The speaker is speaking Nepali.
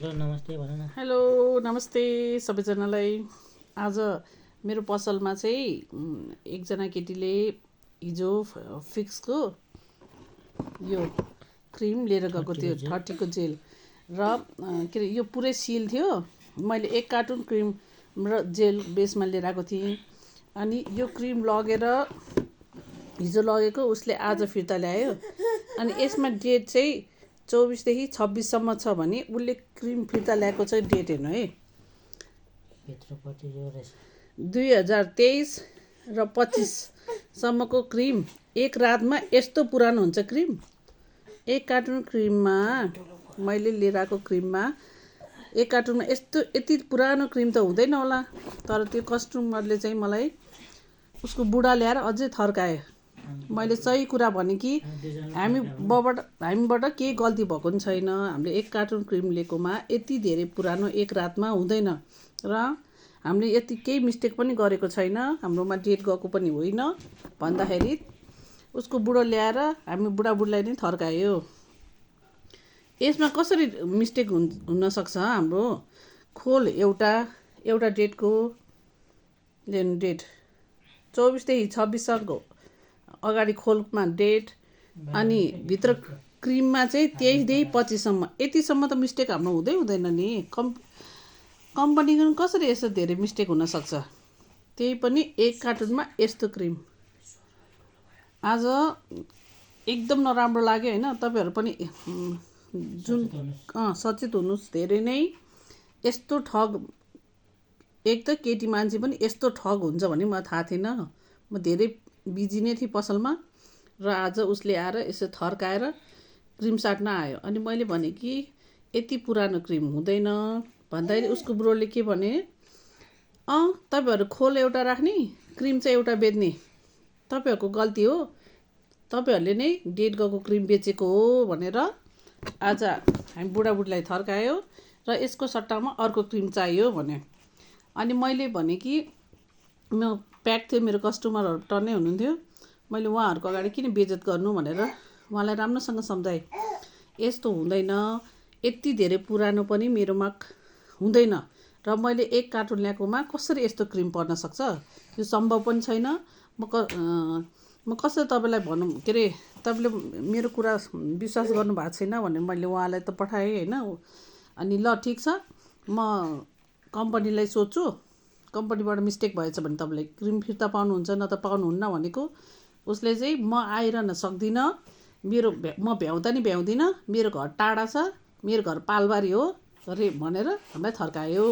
नमस्ते भन न। हेलो नमस्ते सबैजनालाई। आज मेरो पसलमा चाहिँ एकजना केटीले हिजो फिक्सको यो क्रिम लिएर गएको थियो, 30 को जेल र के अरे यो पुरै सिल थियो। मैले 1 कार्टुन क्रिम र जेल बेसमा लिएर आएको थिएँ। अनि यो क्रिम लगेर हिजो लगेको उसले आज फिर्ता ल्यायो। अनि यसमा डेट चाहिँ 24 देखि 26 सम्म छ भने उसले क्रिम फिर्ता ल्याएको चाहिँ डेट हेर्नु है। 2023 र 25 सम्मको क्रिम। एक रातमा यस्तो पुरानो हुन्छ क्रिम। 1 कार्टुन क्रिममा मैले लिएर आएको क्रिममा 1 कार्टुनमा यति पुरानो क्रिम त हुँदैन होला। तर त्यो कस्टमरले चाहिँ मलाई उसको बुढा ल्याएर अझै थर्कायो। मैले सही कुरा भने कि हामीबाट केही गल्ती भएको पनि छैन। हामीले 1 कार्टुन क्रिम लिएकोमा यति धेरै पुरानो एक रातमा हुँदैन र हामीले यति केही मिस्टेक पनि गरेको छैन। हाम्रोमा डेट गएको पनि होइन भन्दाखेरि उसको बुढो ल्याएर हामी बुढाबुढीलाई नै थर्कायो। यसमा कसरी मिस्टेक हुनसक्छ? हाम्रो खोल एउटा डेटको डेट 24 देखि 26 सम्मको अगाडि खोलमा डेट अनि भित्र क्रिममा चाहिँ 23 देखि 25 सम्म। यतिसम्म त मिस्टेक हाम्रो हुँदैन नि। कम्पनीको कसरी यस्तो धेरै मिस्टेक हुनसक्छ? त्यही पनि 1 कार्टुनमा यस्तो क्रिम। आज एकदम नराम्रो लाग्यो होइन। तपाईँहरू पनि सचेत हुनुहोस् धेरै नै। यस्तो ठग एक त केटी मान्छे पनि यस्तो ठग हुन्छ भन्ने मलाई थाहा थिएन। म धेरै बिजी नै थिएँ पसलमा र आज उसले आएर यसो थर्काएर क्रिम साट्न आयो। अनि मैले भने कि यति पुरानो क्रिम हुँदैन भन्दाखेरि उसको बुढोले के भने, तपाईँहरू खोल एउटा राख्ने, क्रिम चाहिँ एउटा बेच्ने, तपाईँहरूको गल्ती हो, तपाईँहरूले नै डेट गएको क्रिम बेचेको हो भनेर आज हामी बुढाबुढीलाई थर्कायो र यसको सट्टामा अर्को क्रिम चाहियो भन्यो। अनि मैले भने कि म प्याक थियो, मेरो कस्टमरहरू टन्नै हुनुहुन्थ्यो। मैले उहाँहरूको अगाडि किन बेइज्जत गर्नु भनेर उहाँलाई राम्रोसँग सम्झाएँ। यस्तो हुँदैन, यति धेरै पुरानो पनि मेरोमा हुँदैन र मैले 1 कार्टुन ल्याएकोमा कसरी यस्तो क्रिम पर्न सक्छ? यो सम्भव पनि छैन। म कसरी तपाईँलाई भनौँ, के अरे तपाईँले मेरो कुरा विश्वास गर्नुभएको छैन भनेर मैले उहाँलाई त पठाएँ होइन। अनि ल ठिक छ, म कम्पनीलाई सोध्छु, कम्पनीबाट मिस्टेक भएछ भने तपाईँले क्रिम फिर्ता पाउनुहुन्छ, न त पाउनुहुन्न भनेको। उसले चाहिँ म आइरहन सक्दिनँ, म भ्याउँदा नि भ्याउँदिनँ, मेरो घर टाढा छ, मेरो घर पालबारी हो अरे भनेर हामीलाई थर्कायो।